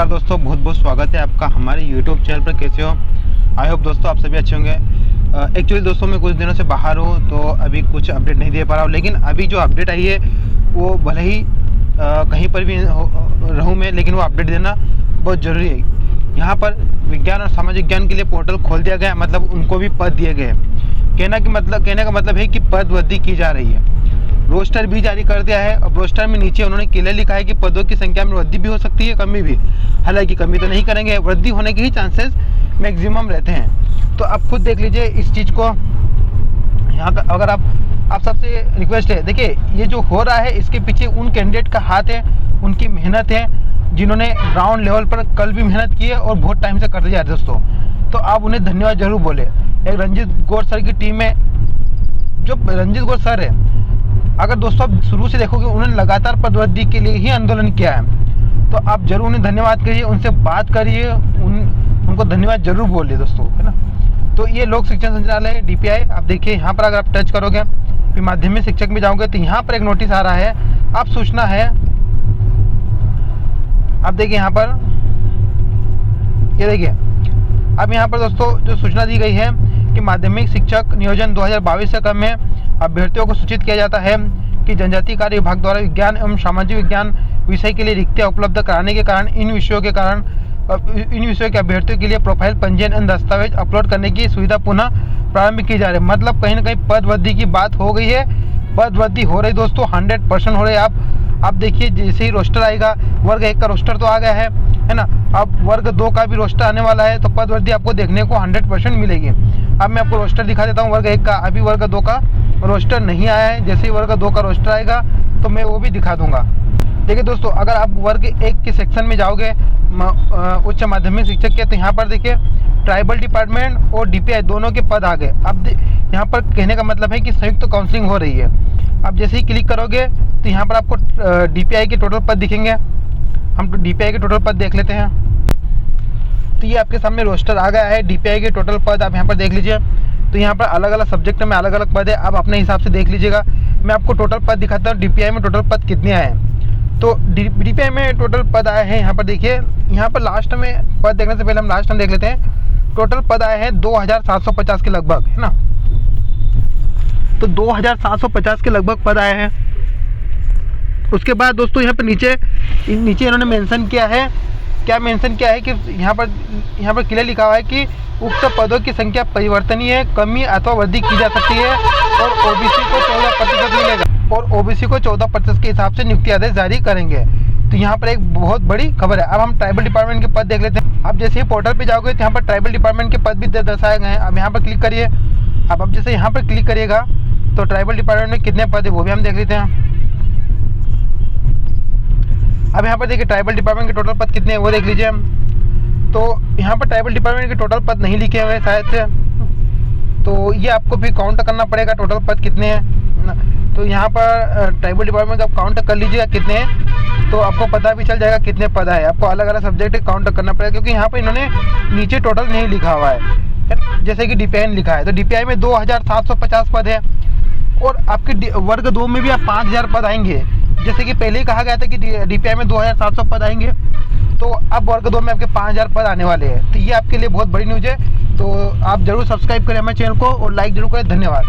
नमस्कार दोस्तों, बहुत बहुत स्वागत है आपका हमारे YouTube चैनल पर। कैसे हो? आई होप दोस्तों आप सभी अच्छे होंगे। एक्चुअली दोस्तों मैं कुछ दिनों से बाहर हूँ तो अभी कुछ अपडेट नहीं दे पा रहा हूँ, लेकिन अभी जो अपडेट आई है वो भले ही कहीं पर भी रहूँ मैं, लेकिन वो अपडेट देना बहुत ज़रूरी है। यहाँ पर विज्ञान और सामाजिक ज्ञान के लिए पोर्टल खोल दिया गया है, मतलब उनको भी पद दिए गए हैं। कहने का मतलब है कि पद वृद्धि की जा रही है। रोस्टर भी जारी कर दिया है और रोस्टर में नीचे उन्होंने क्लियर लिखा है कि पदों की संख्या में वृद्धि भी हो सकती है, कमी भी। हालांकि कमी तो नहीं करेंगे, वृद्धि होने के ही चांसेस मैक्सिमम रहते हैं। तो आप खुद देख लीजिए इस चीज़ को। यहाँ का अगर आप सबसे रिक्वेस्ट है, देखिए ये जो हो रहा है इसके पीछे उन कैंडिडेट का हाथ है, उनकी मेहनत है, जिन्होंने ग्राउंड लेवल पर कल भी मेहनत की है और बहुत टाइम से करते जा रहे दोस्तों। तो आप उन्हें धन्यवाद जरूर बोले। एक रंजीत गौर सर की टीम में, जो रंजीत गौर सर है, अगर दोस्तों आप शुरू से देखोगे उन्होंने लगातार पदवृद्धि के लिए ही आंदोलन किया है। तो आप जरूर उन्हें धन्यवाद करिए, उनसे बात करिए, उनको धन्यवाद जरूर बोलिए दोस्तों, है ना। तो ये लोक शिक्षण संचालय DPI, आप देखिए यहाँ पर अगर आप टच करोगे फिर माध्यमिक शिक्षक में जाओगे तो यहाँ पर एक नोटिस आ रहा है। आप सूचना है, आप देखिए यहाँ पर, ये देखिए अब यहाँ पर दोस्तों जो सूचना दी गई है कि माध्यमिक शिक्षक नियोजन 2022 से क्रम में अभ्यर्थियों को सूचित किया जाता है कि जनजातीय कार्य विभाग द्वारा विज्ञान एवं सामाजिक विज्ञान विषय के लिए रिक्तियाँ उपलब्ध कराने के कारण इन विषयों के अभ्यर्थियों के लिए प्रोफाइल पंजीयन एवं दस्तावेज अपलोड करने की सुविधा पुनः प्रारंभ की जा रही है। मतलब कहीं ना कहीं पद वृद्धि की बात हो गई है, पद वृद्धि हो रही दोस्तों, 100% हो रही है। आप देखिए जैसे ही रोस्टर आएगा, वर्ग 1 का रोस्टर तो आ गया है ना, अब वर्ग 2 का भी रोस्टर आने वाला है, तो पद वृद्धि आपको देखने को 100% मिलेगी। अब मैं आपको रोस्टर दिखा देता हूँ वर्ग 1 का। अभी वर्ग 2 का रोस्टर नहीं आया है, जैसे ही वर्ग 2 का रोस्टर आएगा तो मैं वो भी दिखा दूंगा। देखिए दोस्तों, अगर आप वर्ग 1 के सेक्शन में जाओगे उच्च माध्यमिक शिक्षक के, तो यहाँ पर देखिए ट्राइबल डिपार्टमेंट और DPI दोनों के पद आ गए। अब यहाँ पर कहने का मतलब है कि संयुक्त काउंसलिंग हो रही है। अब जैसे ही क्लिक करोगे तो यहाँ पर आपको DPI के टोटल पद दिखेंगे। हम DPI के टोटल पद देख लेते हैं। तो ये आपके सामने रोस्टर आ गया है, DPI के टोटल पद आप यहाँ पर देख लीजिए। तो यहाँ पर अलग अलग सब्जेक्ट में अलग अलग पद है, आप अपने हिसाब से देख लीजिएगा। मैं आपको टोटल पद दिखाता हूँ DPI में टोटल पद कितने आए हैं। तो DPI में टोटल पद आए हैं, यहाँ पर देखिए, यहाँ पर लास्ट में पद देखने से पहले हम लास्ट में देख लेते हैं। टोटल पद आए हैं 2750 के लगभग, है ना। तो 2750 के लगभग पद आए हैं। उसके बाद दोस्तों यहाँ पर नीचे इन्होंने मेंशन किया है, क्या मेंशन किया है कि यहाँ पर क्लियर लिखा हुआ है कि उक्त पदों की संख्या परिवर्तनीय है, कमी अथवा वृद्धि की जा सकती है और OBC को 14% मिलेगा और OBC को 14% के हिसाब से नियुक्ति आदेश जारी करेंगे। तो यहाँ पर एक बहुत बड़ी खबर है। अब हम ट्राइबल डिपार्टमेंट के पद देख लेते हैं। अब जैसे ही पोर्टल पे जाओगे तो यहाँ पर ट्राइबल डिपार्टमेंट के पद भी दर्शाए गए हैं। अब यहाँ पर क्लिक करिए। अब जैसे यहाँ पर क्लिक करिएगा तो ट्राइबल डिपार्टमेंट में कितने पद है वो भी हम देख लेते हैं। अब यहाँ पर देखिए ट्राइबल डिपार्टमेंट के टोटल पद कितने हैं वो देख लीजिए। तो यहाँ पर ट्राइबल डिपार्टमेंट के टोटल पद नहीं लिखे हुए शायद से, तो ये आपको भी काउंट करना पड़ेगा टोटल पद कितने हैं। तो यहाँ पर ट्राइबल डिपार्टमेंट का आप काउंट कर लीजिएगा कितने हैं, तो आपको पता भी चल जाएगा कितने पद है। आपको अलग अलग सब्जेक्ट काउंट करना पड़ेगा, क्योंकि यहाँ पर इन्होंने नीचे टोटल नहीं लिखा हुआ है, जैसे कि DPI लिखा है। तो DPI में 2750 पद है और आपके वर्ग 2 में भी आप 5000 पद आएंगे। जैसे कि पहले ही कहा गया था कि DPI में 2700 पद आएंगे, तो अब वर्ग 2 में आपके 5000 पद आने वाले हैं। तो ये आपके लिए बहुत बड़ी न्यूज़ है। तो आप जरूर सब्सक्राइब करें हमारे चैनल को और लाइक जरूर करें। धन्यवाद।